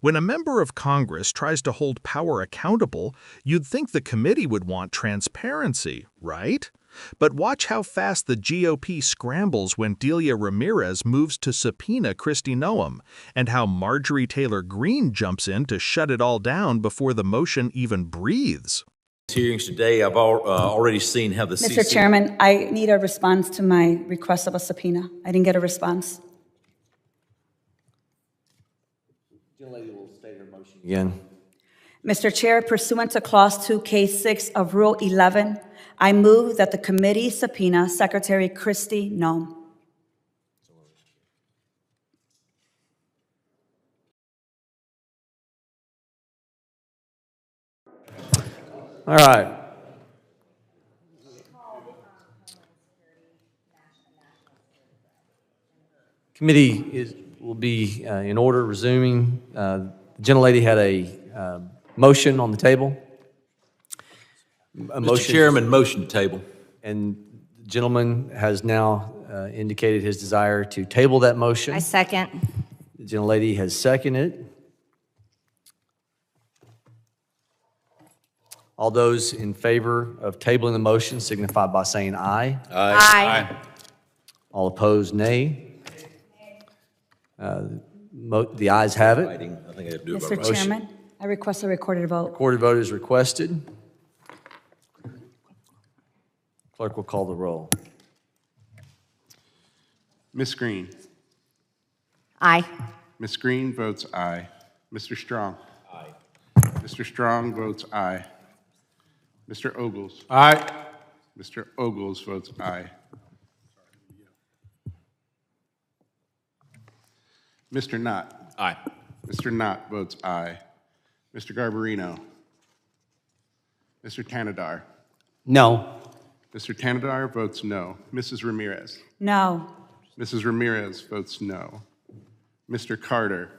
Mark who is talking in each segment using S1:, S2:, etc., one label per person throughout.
S1: When a member of Congress tries to hold power accountable, you'd think the committee would want transparency, right? But watch how fast the GOP scrambles when Delia Ramirez moves to subpoena Kristi Noem, and how Marjorie Taylor Greene jumps in to shut it all down before the motion even breathes.
S2: Hearings today, I've already seen how the
S3: Mr. Chairman, I need a response to my request of a subpoena. I didn't get a response.
S2: Gentlelady will state her motion again.
S3: Mr. Chair, pursuant to Clause 2, Case 6 of Rule 11, I move that the committee subpoena Secretary Kristi Noem.
S2: All right. Committee will be in order, resuming. The gentlelady had a motion on the table.
S4: Mr. Chairman, motion to table.
S2: And the gentleman has now indicated his desire to table that motion.
S5: I second.
S2: The gentlelady has seconded. All those in favor of tabling the motion signify by saying aye.
S5: Aye.
S2: All opposed, nay. The ayes have it.
S4: I think I have to do it by
S3: Mr.
S4: motion.
S3: Chairman, I request a recorded vote.
S2: Recorded vote is requested. Clerk will call the roll.
S6: Ms. Greene.
S5: Aye.
S6: Ms. Greene votes aye. Mr. Strong.
S4: Aye.
S6: Mr. Strong votes aye. Mr. Ogles.
S4: Aye.
S6: Mr. Ogles votes aye. Mr. Knott.
S4: Aye.
S6: Mr. Knott votes aye. Mr. Garbarino. Mr. Tanadar.
S2: No.
S6: Mr. Tanadar votes no. Mrs. Ramirez.
S3: No.
S6: Mrs. Ramirez votes no. Mr. Carter.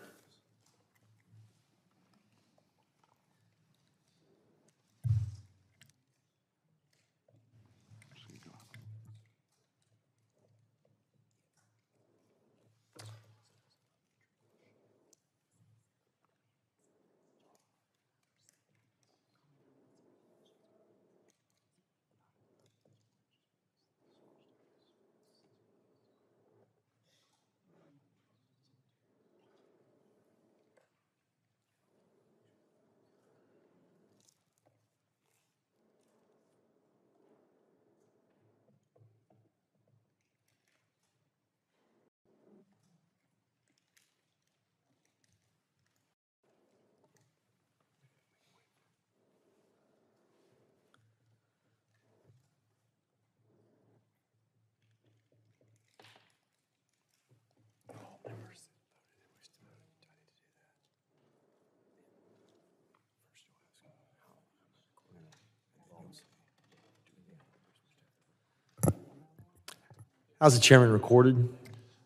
S2: How's the chairman recorded?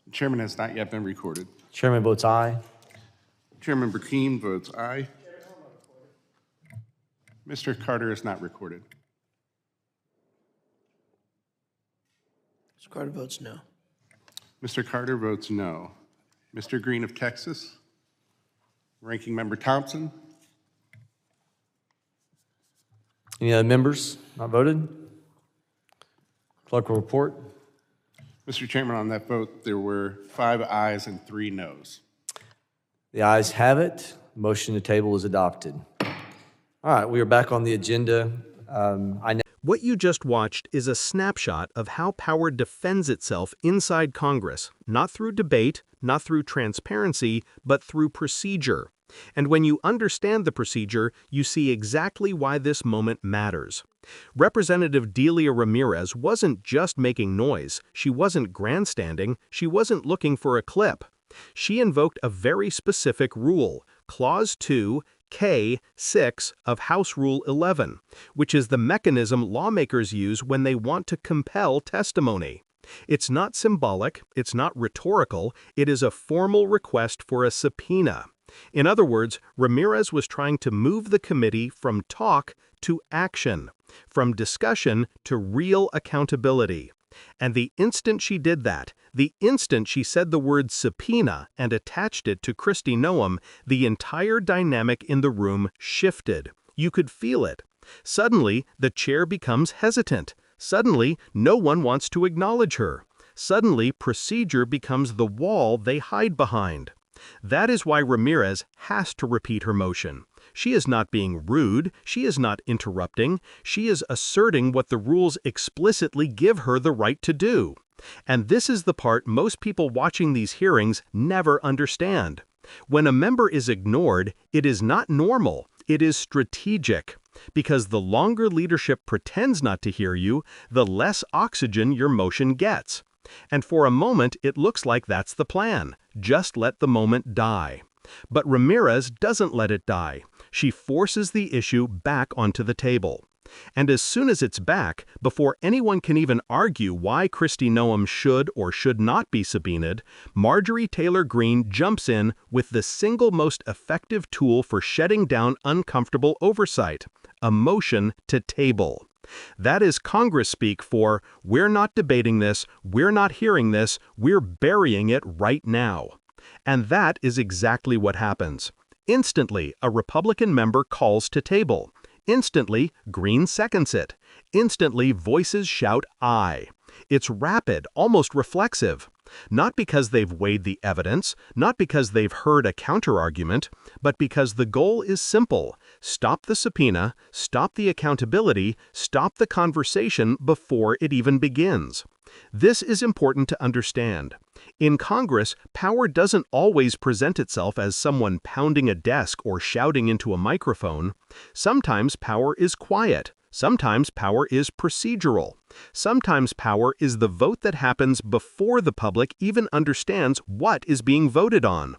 S6: The chairman has not yet been recorded.
S2: Chairman votes aye.
S6: Chairman Burkeen votes aye. Mr. Carter is not recorded.
S7: Mr. Carter votes no.
S6: Mr. Carter votes no. Mr. Greene of Texas. Ranking Member Thompson.
S2: Any other members not voted? Clerk will report.
S6: Mr. Chairman, on that vote, there were 5 ayes and 3 noes.
S2: The ayes have it. Motion to table is adopted. All right, we are back on the agenda.
S1: What you just watched is a snapshot of how power defends itself inside Congress, not through debate, not through transparency, but through procedure. And when you understand the procedure, you see exactly why this moment matters. Representative Delia Ramirez wasn't just making noise, she wasn't grandstanding, she wasn't looking for a clip. She invoked a very specific rule, Clause 2, K6 of House Rule 11, which is the mechanism lawmakers use when they want to compel testimony. It's not symbolic, it's not rhetorical, it is a formal request for a subpoena. In other words, Ramirez was trying to move the committee from talk to action, from discussion to real accountability. And the instant she did that, The instant she said the word subpoena and attached it to Kristi Noem, the entire dynamic in the room shifted. You could feel it. Suddenly, the chair becomes hesitant. Suddenly, no one wants to acknowledge her. Suddenly, procedure becomes the wall they hide behind. That is why Ramirez has to repeat her motion. She is not being rude, she is not interrupting, she is asserting what the rules explicitly give her the right to do. And this is the part most people watching these hearings never understand. When a member is ignored, it is not normal, it is strategic. Because the longer leadership pretends not to hear you, the less oxygen your motion gets. And for a moment, it looks like that's the plan. Just let the moment die. But Ramirez doesn't let it die. She forces the issue back onto the table. And as soon as it's back, before anyone can even argue why Kristi Noem should or should not be subpoenaed, Marjorie Taylor Greene jumps in with the single most effective tool for shutting down uncomfortable oversight: a motion to table. That is Congress speak for, we're not debating this, we're not hearing this, we're burying it right now. And that is exactly what happens. Instantly, a Republican member calls to table. Instantly, Greene seconds it. Instantly, voices shout aye. It's rapid, almost reflexive. Not because they've weighed the evidence, not because they've heard a counterargument, but because the goal is simple: stop the subpoena, stop the accountability, stop the conversation before it even begins. This is important to understand. In Congress, power doesn't always present itself as someone pounding a desk or shouting into a microphone. Sometimes power is quiet. Sometimes power is procedural. Sometimes power is the vote that happens before the public even understands what is being voted on.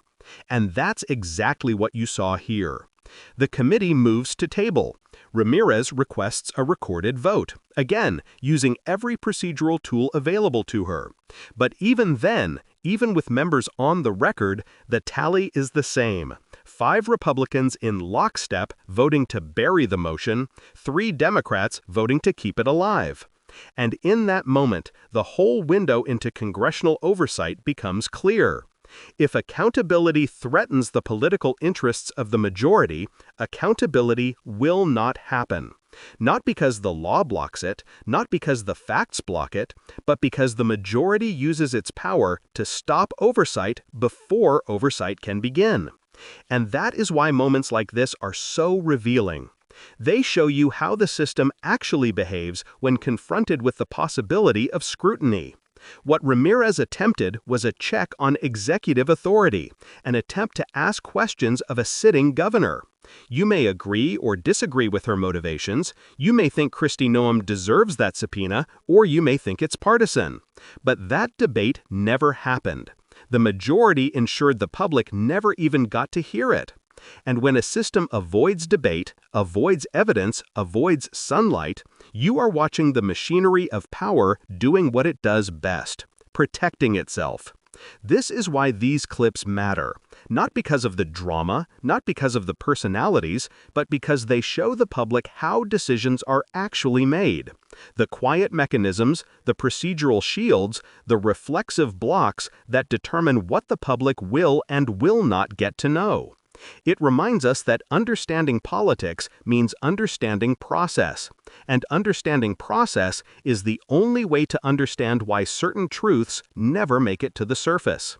S1: And that's exactly what you saw here. The committee moves to table. Ramirez requests a recorded vote, again, using every procedural tool available to her. But even then, even with members on the record, the tally is the same. 5 Republicans in lockstep voting to bury the motion, 3 Democrats voting to keep it alive. And in that moment, the whole window into congressional oversight becomes clear. If accountability threatens the political interests of the majority, accountability will not happen. Not because the law blocks it, not because the facts block it, but because the majority uses its power to stop oversight before oversight can begin. And that is why moments like this are so revealing. They show you how the system actually behaves when confronted with the possibility of scrutiny. What Ramirez attempted was a check on executive authority, an attempt to ask questions of a sitting governor. You may agree or disagree with her motivations, you may think Kristi Noem deserves that subpoena, or you may think it's partisan. But that debate never happened. The majority ensured the public never even got to hear it. And when a system avoids debate, avoids evidence, avoids sunlight, you are watching the machinery of power doing what it does best: protecting itself. This is why these clips matter. Not because of the drama, not because of the personalities, but because they show the public how decisions are actually made. The quiet mechanisms, the procedural shields, the reflexive blocks that determine what the public will and will not get to know. It reminds us that understanding politics means understanding process, and understanding process is the only way to understand why certain truths never make it to the surface.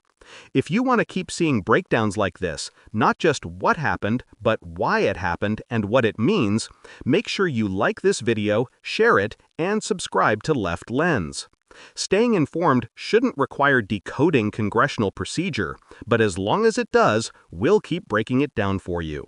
S1: If you want to keep seeing breakdowns like this, not just what happened, but why it happened and what it means, make sure you like this video, share it, and subscribe to Left Lens. Staying informed shouldn't require decoding congressional procedure, but as long as it does, we'll keep breaking it down for you.